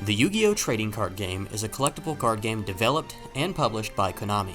The Yu-Gi-Oh! Trading card game is a collectible card game developed and published by Konami.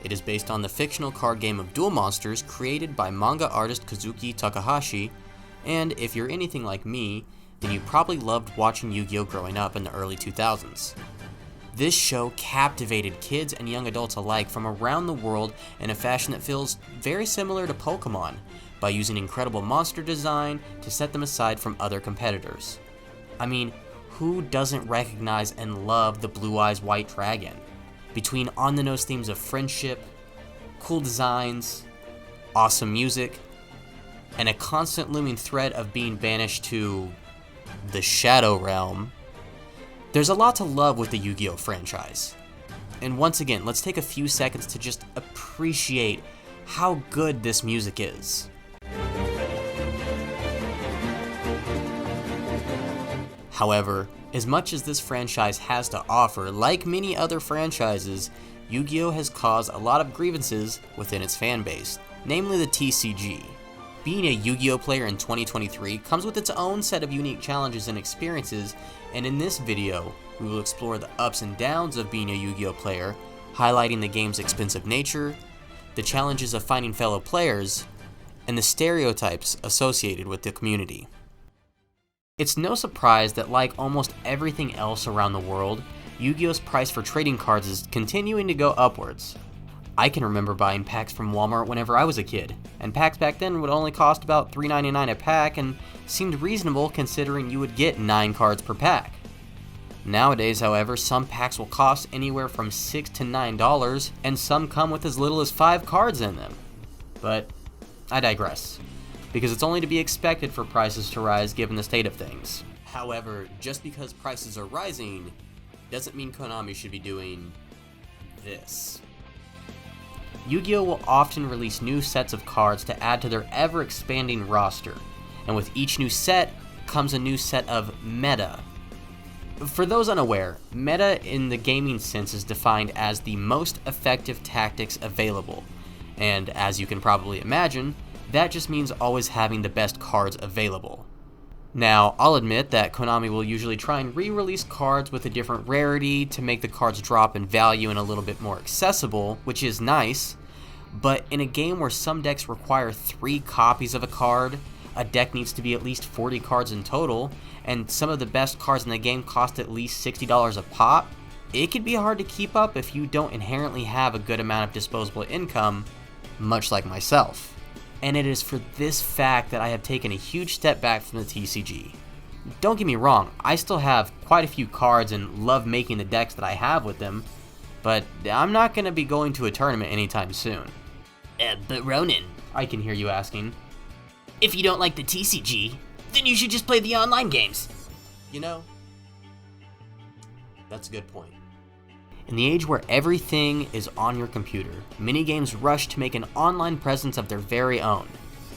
It is based on the fictional card game of Duel Monsters created by manga artist Kazuki Takahashi, and if you're anything like me, then you probably loved watching Yu-Gi-Oh! Growing up in the early 2000s. This show captivated kids and young adults alike from around the world in a fashion that feels very similar to Pokemon, by using incredible monster design to set them aside from other competitors. I mean, who doesn't recognize and love the Blue Eyes White Dragon? Between on-the-nose themes of friendship, cool designs, awesome music, and a constant looming threat of being banished to the Shadow Realm, there's a lot to love with the Yu-Gi-Oh! Franchise. And once again, let's take a few seconds to just appreciate how good this music is. However, as much as this franchise has to offer, like many other franchises, Yu-Gi-Oh! Has caused a lot of grievances within its fanbase, namely the TCG. Being a Yu-Gi-Oh! Player in 2023 comes with its own set of unique challenges and experiences, and in this video, we will explore the ups and downs of being a Yu-Gi-Oh! Player, highlighting the game's expensive nature, the challenges of finding fellow players, and the stereotypes associated with the community. It's no surprise that like almost everything else around the world, Yu-Gi-Oh!'s price for trading cards is continuing to go upwards. I can remember buying packs from Walmart whenever I was a kid, and packs back then would only cost about $3.99 a pack and seemed reasonable considering you would get 9 cards per pack. Nowadays, however, some packs will cost anywhere from $6 to $9, and some come with as little as 5 cards in them. But I digress, because it's only to be expected for prices to rise given the state of things. However, just because prices are rising, doesn't mean Konami should be doing this. Yu-Gi-Oh! Will often release new sets of cards to add to their ever-expanding roster, and with each new set comes a new set of meta. For those unaware, meta in the gaming sense is defined as the most effective tactics available, and as you can probably imagine, that just means always having the best cards available. Now, I'll admit that Konami will usually try and re-release cards with a different rarity to make the cards drop in value and a little bit more accessible, which is nice, but in a game where some decks require 3 copies of a card, a deck needs to be at least 40 cards in total, and some of the best cards in the game cost at least $60 a pop, it can be hard to keep up if you don't inherently have a good amount of disposable income, much like myself. And it is for this fact that I have taken a huge step back from the TCG. Don't get me wrong, I still have quite a few cards and love making the decks that I have with them, but I'm not going to be going to a tournament anytime soon. But Ronan, I can hear you asking. If you don't like the TCG, then you should just play the online games. You know, that's a good point. In the age where everything is on your computer, many games rush to make an online presence of their very own,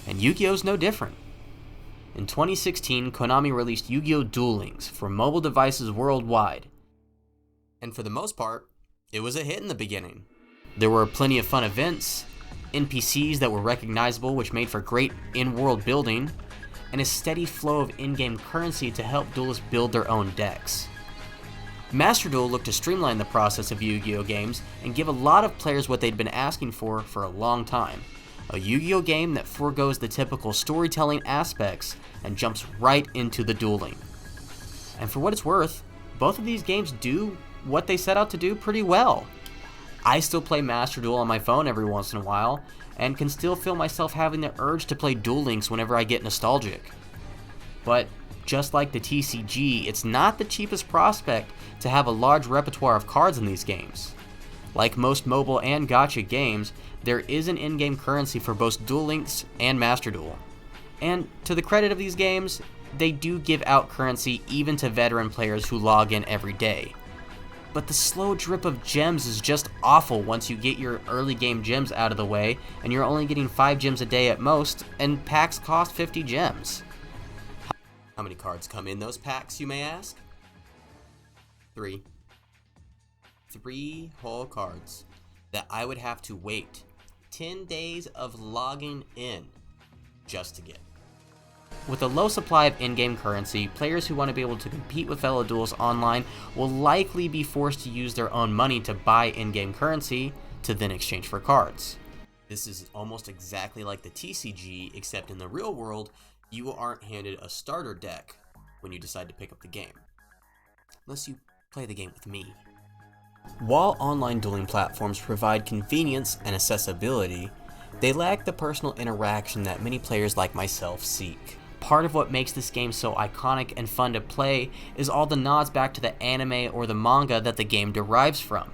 and Yu-Gi-Oh's no different. In 2016, Konami released Yu-Gi-Oh! Duel Links for mobile devices worldwide, and for the most part, it was a hit in the beginning. There were plenty of fun events, NPCs that were recognizable which made for great in-world building, and a steady flow of in-game currency to help duelists build their own decks. Master Duel looked to streamline the process of Yu-Gi-Oh! Games and give a lot of players what they'd been asking for a long time. A Yu-Gi-Oh! Game that forgoes the typical storytelling aspects and jumps right into the dueling. And for what it's worth, both of these games do what they set out to do pretty well. I still play Master Duel on my phone every once in a while, and can still feel myself having the urge to play Duel Links whenever I get nostalgic. But just like the TCG, it's not the cheapest prospect to have a large repertoire of cards in these games. Like most mobile and gacha games, there is an in-game currency for both Duel Links and Master Duel. And to the credit of these games, they do give out currency even to veteran players who log in every day. But the slow drip of gems is just awful once you get your early game gems out of the way, and you're only getting 5 gems a day at most, and packs cost 50 gems. How many cards come in those packs, you may ask? 3. 3 whole cards that I would have to wait 10 days of logging in just to get. With a low supply of in-game currency, players who want to be able to compete with fellow duelists online will likely be forced to use their own money to buy in-game currency to then exchange for cards. This is almost exactly like the TCG, except in the real world, you aren't handed a starter deck when you decide to pick up the game. Unless you play the game with me. While online dueling platforms provide convenience and accessibility, they lack the personal interaction that many players like myself seek. Part of what makes this game so iconic and fun to play is all the nods back to the anime or the manga that the game derives from.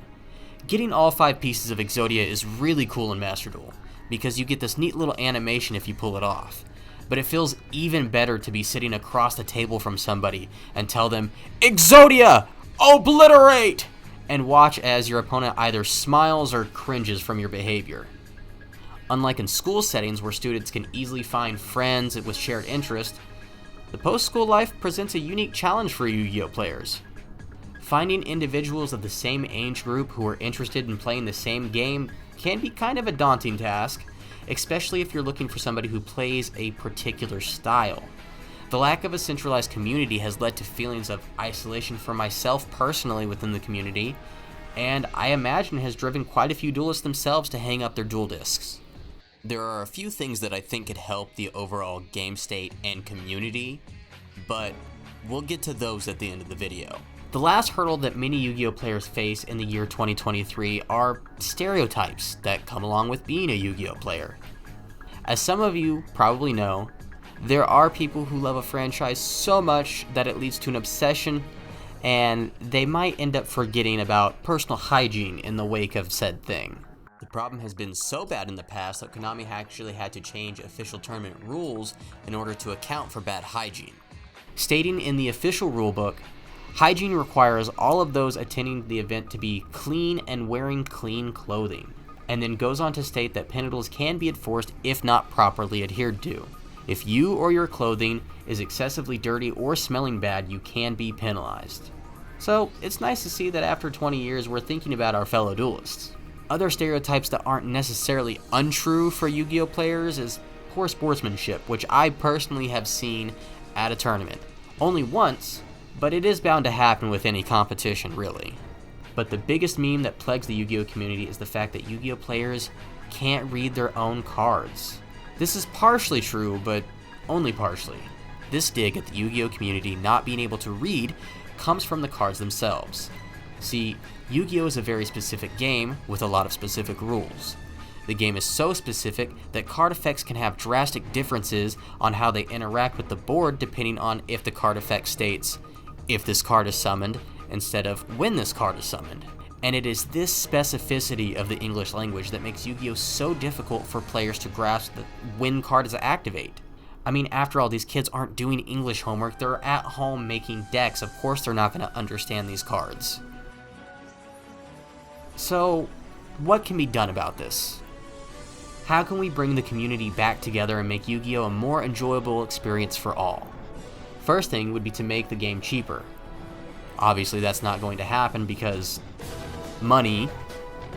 Getting all 5 pieces of Exodia is really cool in Master Duel, because you get this neat little animation if you pull it off. But it feels even better to be sitting across the table from somebody and tell them, "Exodia! Obliterate!" and watch as your opponent either smiles or cringes from your behavior. Unlike in school settings where students can easily find friends with shared interest, the post-school life presents a unique challenge for Yu-Gi-Oh players. Finding individuals of the same age group who are interested in playing the same game can be kind of a daunting task, especially if you're looking for somebody who plays a particular style. The lack of a centralized community has led to feelings of isolation for myself personally within the community, and I imagine has driven quite a few duelists themselves to hang up their duel discs. There are a few things that I think could help the overall game state and community, but we'll get to those at the end of the video. The last hurdle that many Yu-Gi-Oh players face in the year 2023 are stereotypes that come along with being a Yu-Gi-Oh player. As some of you probably know, there are people who love a franchise so much that it leads to an obsession, and they might end up forgetting about personal hygiene in the wake of said thing. The problem has been so bad in the past that Konami actually had to change official tournament rules in order to account for bad hygiene. Stating in the official rulebook, hygiene requires all of those attending the event to be clean and wearing clean clothing, and then goes on to state that penalties can be enforced if not properly adhered to. If you or your clothing is excessively dirty or smelling bad, you can be penalized. So it's nice to see that after 20 years we're thinking about our fellow duelists. Other stereotypes that aren't necessarily untrue for Yu-Gi-Oh players is poor sportsmanship, which I personally have seen at a tournament. Only once, but it is bound to happen with any competition, really. But the biggest meme that plagues the Yu-Gi-Oh community is the fact that Yu-Gi-Oh players can't read their own cards. This is partially true, but only partially. This dig at the Yu-Gi-Oh community not being able to read comes from the cards themselves. See, Yu-Gi-Oh is a very specific game with a lot of specific rules. The game is so specific that card effects can have drastic differences on how they interact with the board depending on if the card effect states, "if this card is summoned," instead of "when this card is summoned." And it is this specificity of the English language that makes Yu-Gi-Oh so difficult for players to grasp when cards activate. I mean, after all, these kids aren't doing English homework, they're at home making decks, of course they're not going to understand these cards. So, what can be done about this? How can we bring the community back together and make Yu-Gi-Oh a more enjoyable experience for all? First thing would be to make the game cheaper. Obviously that's not going to happen because money,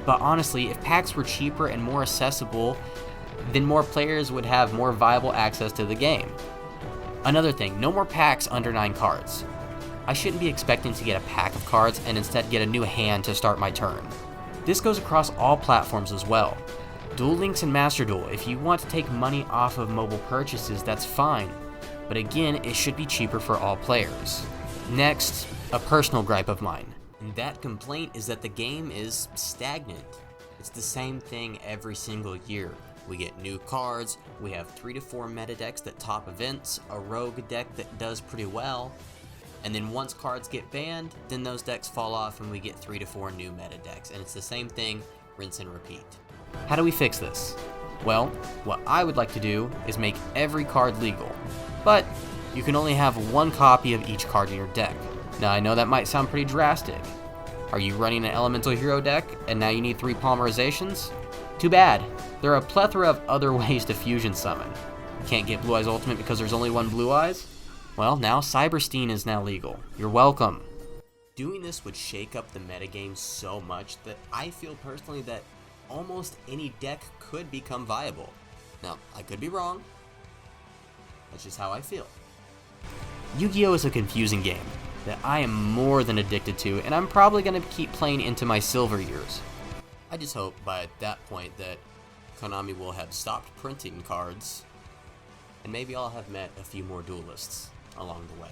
but honestly, if packs were cheaper and more accessible, then more players would have more viable access to the game. Another thing, no more packs under 9 cards. I shouldn't be expecting to get a pack of cards and instead get a new hand to start my turn. This goes across all platforms as well. Duel Links and Master Duel, if you want to take money off of mobile purchases, that's fine. But again, it should be cheaper for all players. Next, a personal gripe of mine. And that complaint is that the game is stagnant. It's the same thing every single year. We get new cards, we have 3 to 4 meta decks that top events, a rogue deck that does pretty well, and then once cards get banned, then those decks fall off and we get 3 to 4 new meta decks, and it's the same thing, rinse and repeat. How do we fix this? Well, what I would like to do is make every card legal, but you can only have 1 copy of each card in your deck. Now I know that might sound pretty drastic. Are you running an Elemental Hero deck and now you need 3 polymerizations? Too bad. There are a plethora of other ways to fusion summon. Can't get Blue Eyes Ultimate because there's only 1 Blue Eyes? Well, now Cyberstein is now legal. You're welcome. Doing this would shake up the metagame so much that I feel personally that almost any deck could become viable. Now, I could be wrong, That's just how I feel. Yu-Gi-Oh! Is a confusing game that I am more than addicted to, and I'm probably going to keep playing into my silver years. I just hope by that point that Konami will have stopped printing cards, and maybe I'll have met a few more duelists along the way.